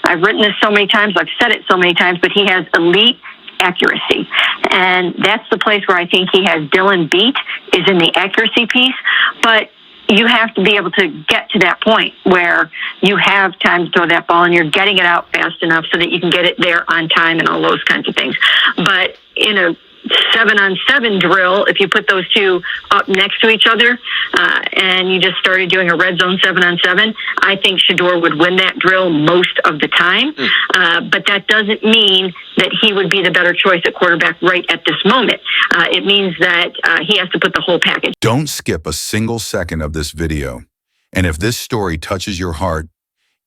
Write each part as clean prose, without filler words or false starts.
I've written this so many times, I've said it so many times, but he has elite accuracy. And that's the place where I think he has Dylan beat, is in the accuracy piece. But you have to be able to get to that point where you have time to throw that ball and you're getting it out fast enough so that you can get it there on time and all those kinds of things. But in a 7-on-7 drill, if you put those two up next to each other and you just started doing a red zone 7-on-7, I think Shedeur would win that drill most of the time. But that doesn't mean that he would be the better choice at quarterback right at this moment. It means that he has to put the whole package. Don't skip a single second of this video. And if this story touches your heart,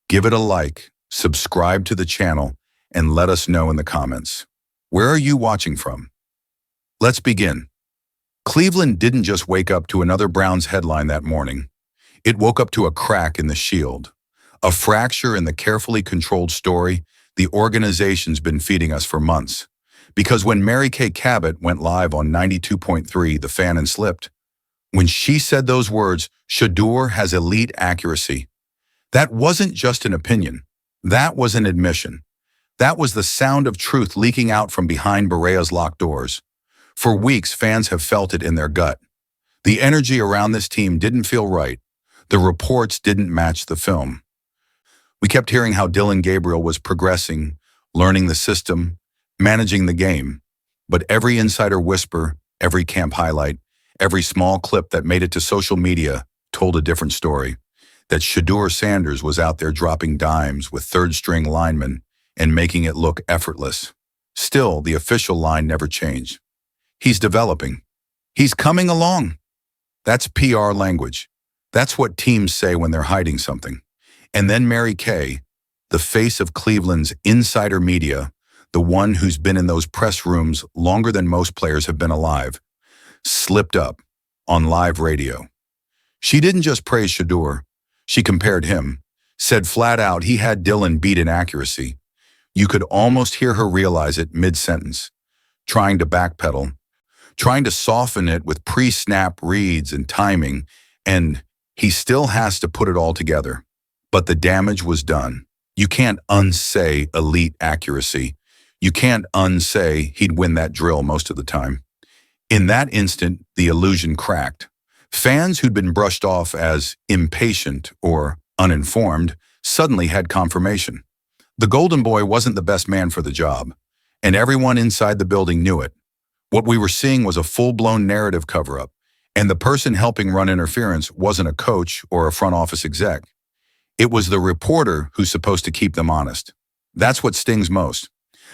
give it a like, subscribe to the channel, and let us know in the comments. Where are you watching from? Let's begin. Cleveland didn't just wake up to another Browns headline that morning. It woke up to a crack in the shield, a fracture in the carefully controlled story the organization's been feeding us for months. Because when Mary Kay Cabot went live on 92.3 The Fan and slipped, when she said those words, Shedeur has elite accuracy, that wasn't just an opinion. That was an admission. That was the sound of truth leaking out from behind Berea's locked doors. For weeks, fans have felt it in their gut. The energy around this team didn't feel right. The reports didn't match the film. We kept hearing how Dylan Gabriel was progressing, learning the system, managing the game. But every insider whisper, every camp highlight, every small clip that made it to social media told a different story. That Shedeur Sanders was out there dropping dimes with third-string linemen and making it look effortless. Still, the official line never changed. He's developing. He's coming along. That's PR language. That's what teams say when they're hiding something. And then Mary Kay, the face of Cleveland's insider media, the one who's been in those press rooms longer than most players have been alive, slipped up on live radio. She didn't just praise Shedeur. She compared him, said flat out he had Dylan beat in accuracy. You could almost hear her realize it mid-sentence, trying to backpedal, trying to soften it with pre-snap reads and timing, and he still has to put it all together. But the damage was done. You can't unsay elite accuracy. You can't unsay he'd win that drill most of the time. In that instant, the illusion cracked. Fans who'd been brushed off as impatient or uninformed suddenly had confirmation. The Golden Boy wasn't the best man for the job, and everyone inside the building knew it. What we were seeing was a full-blown narrative cover-up, and the person helping run interference wasn't a coach or a front office exec. It was the reporter who's supposed to keep them honest. That's what stings most,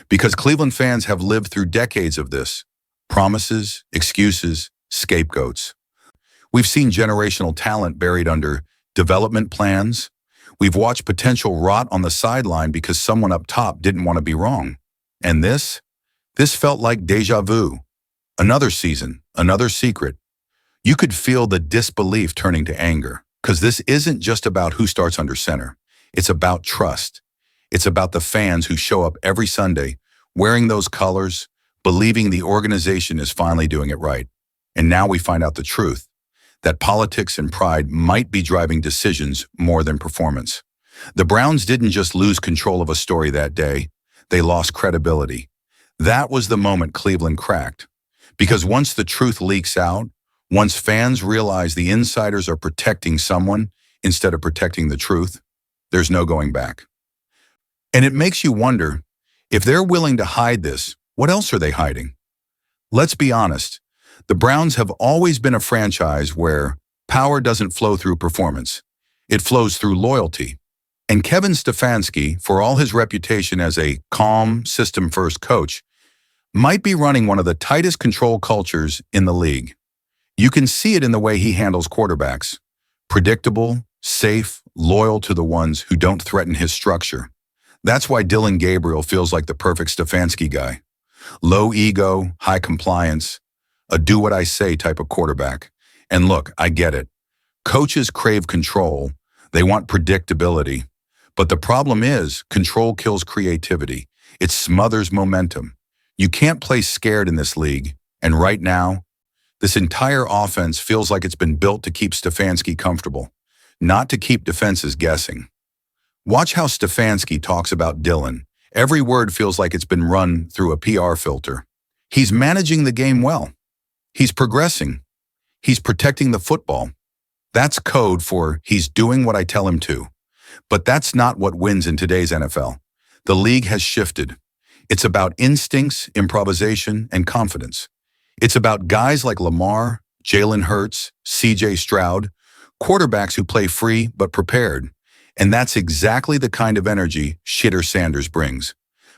because Cleveland fans have lived through decades of this. Promises, excuses, scapegoats. We've seen generational talent buried under development plans. We've watched potential rot on the sideline because someone up top didn't want to be wrong. And this felt like deja vu. Another season, another secret. You could feel the disbelief turning to anger, because this isn't just about who starts under center. It's about trust. It's about the fans who show up every Sunday, wearing those colors, believing the organization is finally doing it right. And now we find out the truth, that politics and pride might be driving decisions more than performance. The Browns didn't just lose control of a story that day, they lost credibility. That was the moment Cleveland cracked. Because once the truth leaks out, once fans realize the insiders are protecting someone instead of protecting the truth, there's no going back. And it makes you wonder, if they're willing to hide this, what else are they hiding? Let's be honest. The Browns have always been a franchise where power doesn't flow through performance. It flows through loyalty. And Kevin Stefanski, for all his reputation as a calm, system-first coach, might be running one of the tightest control cultures in the league. You can see it in the way he handles quarterbacks. Predictable, safe, loyal to the ones who don't threaten his structure. That's why Dylan Gabriel feels like the perfect Stefanski guy. Low ego, high compliance, a do-what-I-say type of quarterback. And look, I get it. Coaches crave control. They want predictability. But the problem is, control kills creativity. It smothers momentum. You can't play scared in this league. And right now, this entire offense feels like it's been built to keep Stefanski comfortable, not to keep defenses guessing. Watch how Stefanski talks about Dylan. Every word feels like it's been run through a PR filter. He's managing the game well. He's progressing. He's protecting the football. That's code for he's doing what I tell him to. But that's not what wins in today's NFL. The league has shifted. It's about instincts, improvisation, and confidence. It's about guys like Lamar, Jalen Hurts, CJ Stroud, quarterbacks who play free but prepared. And that's exactly the kind of energy Shedeur Sanders brings.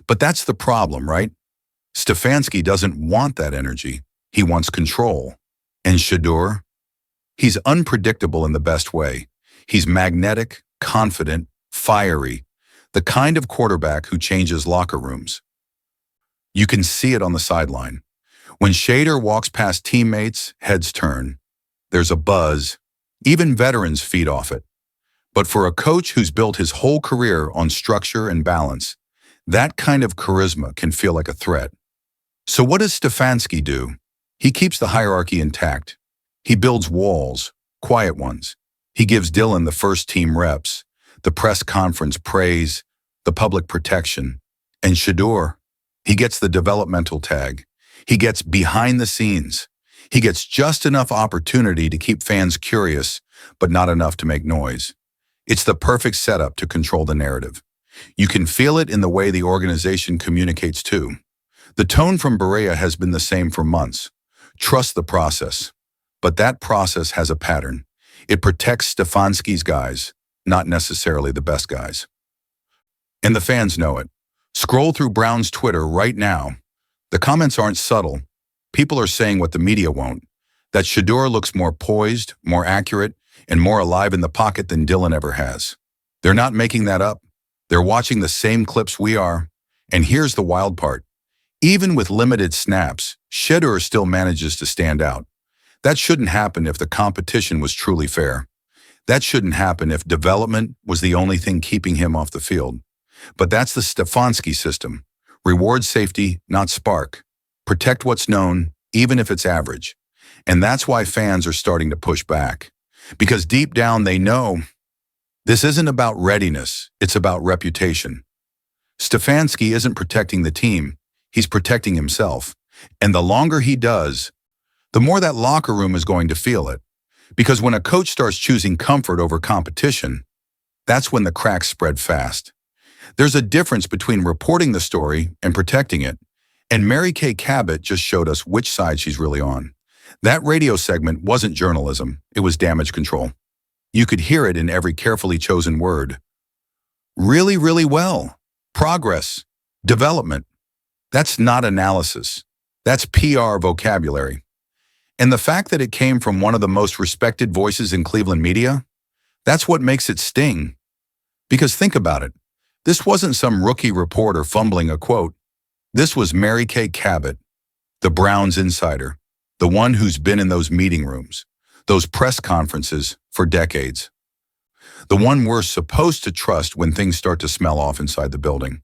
But that's the problem, right? Stefanski doesn't want that energy. He wants control. And Shedeur? He's unpredictable in the best way. He's magnetic, confident, fiery, the kind of quarterback who changes locker rooms. You can see it on the sideline. When Shedeur walks past teammates, heads turn. There's a buzz. Even veterans feed off it. But for a coach who's built his whole career on structure and balance, that kind of charisma can feel like a threat. So what does Stefanski do? He keeps the hierarchy intact. He builds walls, quiet ones. He gives Dylan the first team reps, the press conference praise, the public protection. And Shedeur, he gets the developmental tag. He gets behind the scenes. He gets just enough opportunity to keep fans curious, but not enough to make noise. It's the perfect setup to control the narrative. You can feel it in the way the organization communicates too. The tone from Berea has been the same for months. Trust the process. But that process has a pattern. It protects Stefanski's guys, not necessarily the best guys. And the fans know it. Scroll through Brown's Twitter right now. The comments aren't subtle. People are saying what the media won't. That Shedeur looks more poised, more accurate, and more alive in the pocket than Dylan ever has. They're not making that up. They're watching the same clips we are. And here's the wild part. Even with limited snaps, Shedeur still manages to stand out. That shouldn't happen if the competition was truly fair. That shouldn't happen if development was the only thing keeping him off the field. But that's the Stefanski system. Reward safety, not spark. Protect what's known, even if it's average. And that's why fans are starting to push back. Because deep down they know this isn't about readiness, it's about reputation. Stefanski isn't protecting the team, he's protecting himself. And the longer he does, the more that locker room is going to feel it. Because when a coach starts choosing comfort over competition, that's when the cracks spread fast. There's a difference between reporting the story and protecting it. And Mary Kay Cabot just showed us which side she's really on. That radio segment wasn't journalism, it was damage control. You could hear it in every carefully chosen word. Really, really well. Progress. Development. That's not analysis. That's PR vocabulary. And the fact that it came from one of the most respected voices in Cleveland media, that's what makes it sting. Because think about it. This wasn't some rookie reporter fumbling a quote. This was Mary Kay Cabot, the Browns insider, the one who's been in those meeting rooms, those press conferences for decades. The one we're supposed to trust when things start to smell off inside the building.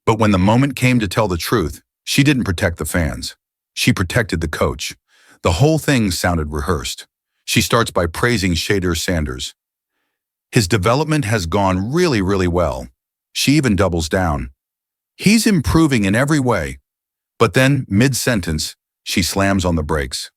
But when the moment came to tell the truth, she didn't protect the fans. She protected the coach. The whole thing sounded rehearsed. She starts by praising Shedeur Sanders. His development has gone really, really well. She even doubles down. He's improving in every way. But then, mid-sentence, she slams on the brakes.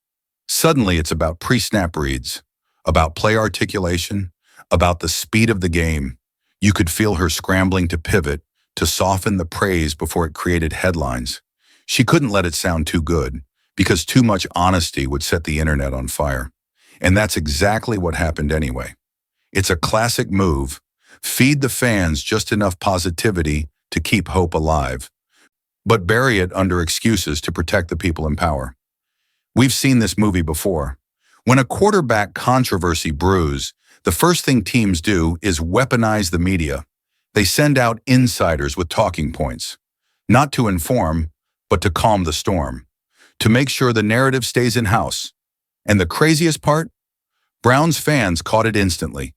Suddenly, it's about pre-snap reads, about play articulation, about the speed of the game. You could feel her scrambling to pivot, to soften the praise before it created headlines. She couldn't let it sound too good, because too much honesty would set the internet on fire. And that's exactly what happened anyway. It's a classic move. Feed the fans just enough positivity to keep hope alive, but bury it under excuses to protect the people in power. We've seen this movie before. When a quarterback controversy brews, the first thing teams do is weaponize the media. They send out insiders with talking points, not to inform, but to calm the storm, to make sure the narrative stays in-house. And the craziest part? Browns fans caught it instantly.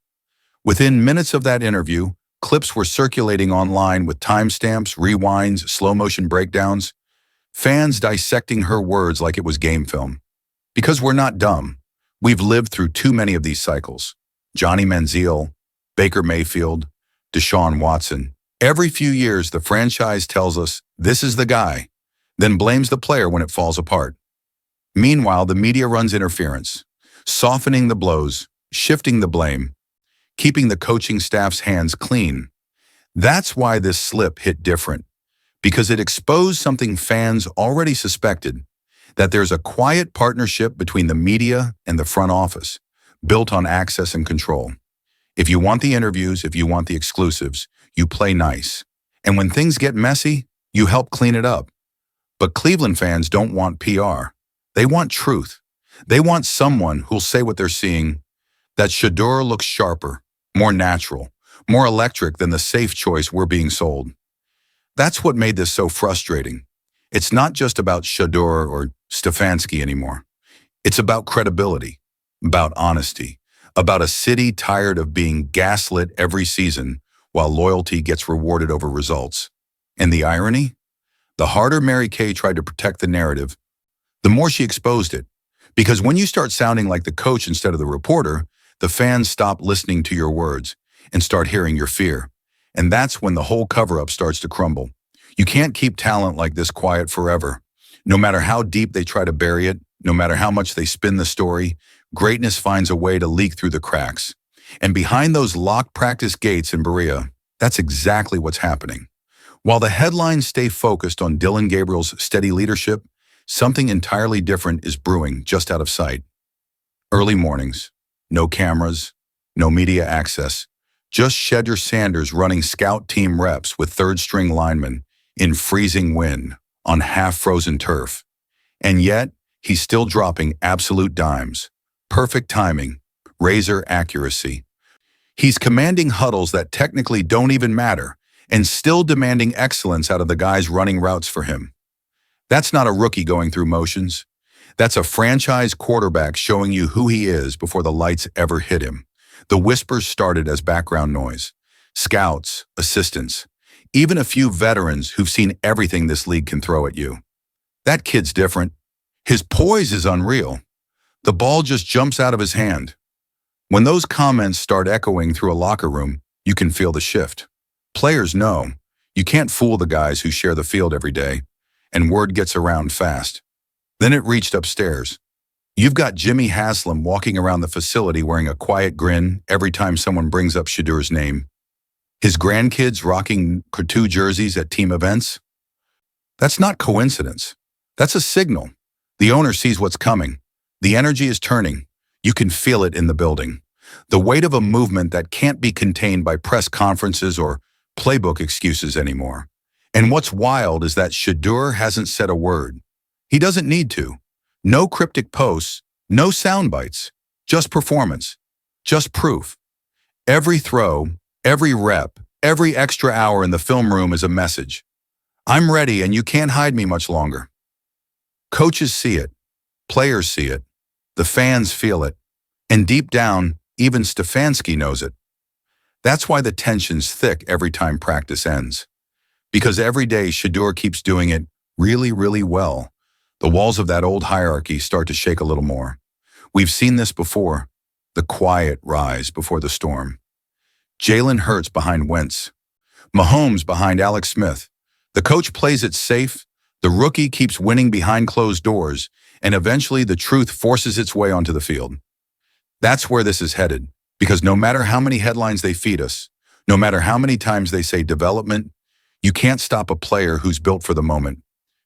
Within minutes of that interview, clips were circulating online with timestamps, rewinds, slow-motion breakdowns, fans dissecting her words like it was game film. Because we're not dumb. We've lived through too many of these cycles. Johnny Manziel, Baker Mayfield, Deshaun Watson. Every few years, the franchise tells us this is the guy, then blames the player when it falls apart. Meanwhile, the media runs interference, softening the blows, shifting the blame, keeping the coaching staff's hands clean. That's why this slip hit different, because it exposed something fans already suspected, that there's a quiet partnership between the media and the front office, built on access and control. If you want the interviews, if you want the exclusives, you play nice. And when things get messy, you help clean it up. But Cleveland fans don't want PR. They want truth. They want someone who'll say what they're seeing, that Shedeur looks sharper, more natural, more electric than the safe choice we're being sold. That's what made this so frustrating. It's not just about Shedeur or Stefanski anymore. It's about credibility, about honesty, about a city tired of being gaslit every season while loyalty gets rewarded over results. And the irony? The harder Mary Kay tried to protect the narrative, the more she exposed it. Because when you start sounding like the coach instead of the reporter, the fans stop listening to your words and start hearing your fear. And that's when the whole cover-up starts to crumble. You can't keep talent like this quiet forever. No matter how deep they try to bury it, no matter how much they spin the story, greatness finds a way to leak through the cracks. And behind those locked practice gates in Berea, that's exactly what's happening. While the headlines stay focused on Dylan Gabriel's steady leadership, something entirely different is brewing just out of sight. Early mornings, no cameras, no media access, just Shedeur Sanders running scout team reps with third-string linemen in freezing wind on half-frozen turf. And yet, he's still dropping absolute dimes, perfect timing, razor accuracy. He's commanding huddles that technically don't even matter and still demanding excellence out of the guys running routes for him. That's not a rookie going through motions. That's a franchise quarterback showing you who he is before the lights ever hit him. The whispers started as background noise. Scouts, assistants, even a few veterans who've seen everything this league can throw at you. That kid's different. His poise is unreal. The ball just jumps out of his hand. When those comments start echoing through a locker room, you can feel the shift. Players know you can't fool the guys who share the field every day, and word gets around fast. Then it reached upstairs. You've got Jimmy Haslam walking around the facility wearing a quiet grin every time someone brings up Shedeur's name. His grandkids rocking Cretu jerseys at team events. That's not coincidence. That's a signal. The owner sees what's coming. The energy is turning. You can feel it in the building. The weight of a movement that can't be contained by press conferences or playbook excuses anymore. And what's wild is that Shedeur hasn't said a word. He doesn't need to. No cryptic posts, no sound bites, just performance, just proof. Every throw, every rep, every extra hour in the film room is a message. I'm ready and you can't hide me much longer. Coaches see it. Players see it. The fans feel it. And deep down, even Stefanski knows it. That's why the tension's thick every time practice ends. Because every day Shedeur keeps doing it really, really well, the walls of that old hierarchy start to shake a little more. We've seen this before, the quiet rise before the storm. Jalen Hurts behind Wentz. Mahomes behind Alex Smith. The coach plays it safe, the rookie keeps winning behind closed doors, and eventually the truth forces its way onto the field. That's where this is headed, because no matter how many headlines they feed us, no matter how many times they say development, you can't stop a player who's built for the moment.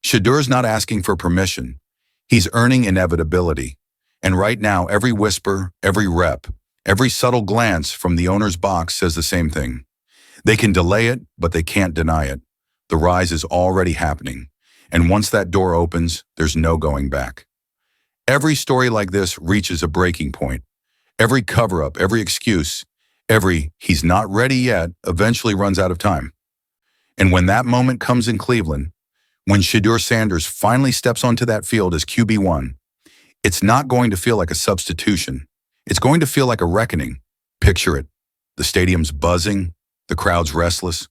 Shedeur's not asking for permission. He's earning inevitability. And right now, every whisper, every rep, every subtle glance from the owner's box says the same thing. They can delay it, but they can't deny it. The rise is already happening. And once that door opens, there's no going back. Every story like this reaches a breaking point. Every cover-up, every excuse, every "he's not ready yet" eventually runs out of time. And when that moment comes in Cleveland, when Shedeur Sanders finally steps onto that field as QB1, it's not going to feel like a substitution. It's going to feel like a reckoning. Picture it. The stadium's buzzing, the crowd's restless.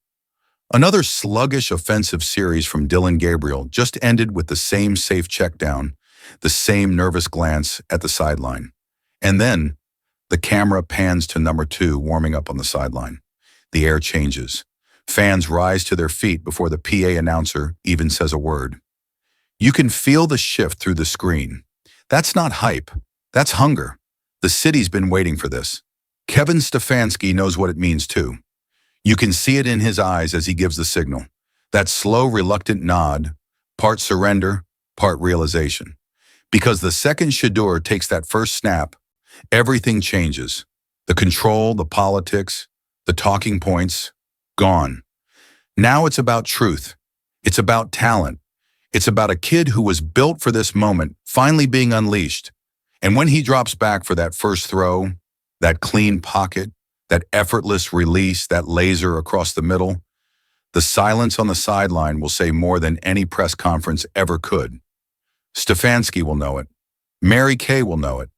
Another sluggish offensive series from Dylan Gabriel just ended with the same safe check down, the same nervous glance at the sideline. And then the camera pans to number 2 warming up on the sideline. The air changes. Fans rise to their feet before the PA announcer even says a word. You can feel the shift through the screen. That's not hype. That's hunger. The city's been waiting for this. Kevin Stefanski knows what it means too. You can see it in his eyes as he gives the signal. That slow, reluctant nod, part surrender, part realization. Because the second Shedeur takes that first snap, everything changes. The control, the politics, the talking points, gone. Now it's about truth. It's about talent. It's about a kid who was built for this moment finally being unleashed. And when he drops back for that first throw, that clean pocket, that effortless release, that laser across the middle, the silence on the sideline will say more than any press conference ever could. Stefanski will know it. Mary Kay will know it.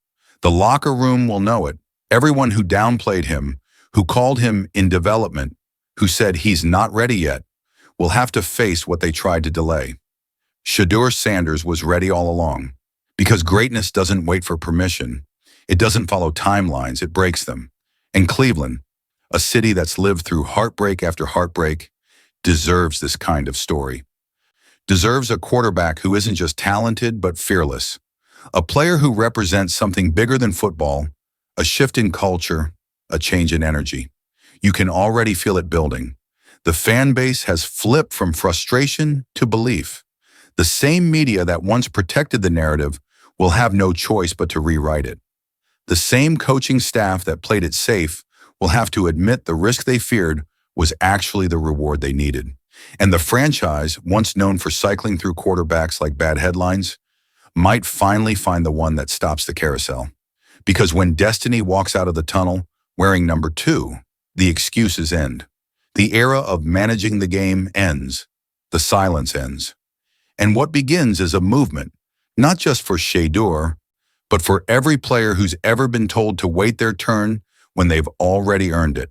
The locker room will know it. Everyone who downplayed him, who called him in development, who said he's not ready yet, will have to face what they tried to delay. Shedeur Sanders was ready all along. Because greatness doesn't wait for permission. It doesn't follow timelines, it breaks them. And Cleveland, a city that's lived through heartbreak after heartbreak, deserves this kind of story. Deserves a quarterback who isn't just talented, but fearless. A player who represents something bigger than football, a shift in culture, a change in energy. You can already feel it building. The fan base has flipped from frustration to belief. The same media that once protected the narrative will have no choice but to rewrite it. The same coaching staff that played it safe will have to admit the risk they feared was actually the reward they needed. And the franchise, once known for cycling through quarterbacks like bad headlines, might finally find the one that stops the carousel. Because when destiny walks out of the tunnel wearing number 2, the excuses end. The era of managing the game ends. The silence ends. And what begins is a movement, not just for Shedeur, but for every player who's ever been told to wait their turn when they've already earned it.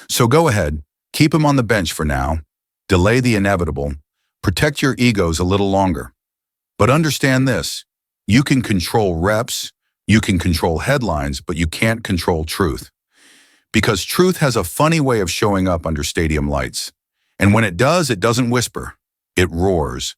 So go ahead, keep him on the bench for now, delay the inevitable, protect your egos a little longer. But understand this, you can control reps, you can control headlines, but you can't control truth. Because truth has a funny way of showing up under stadium lights. And when it does, it doesn't whisper, it roars.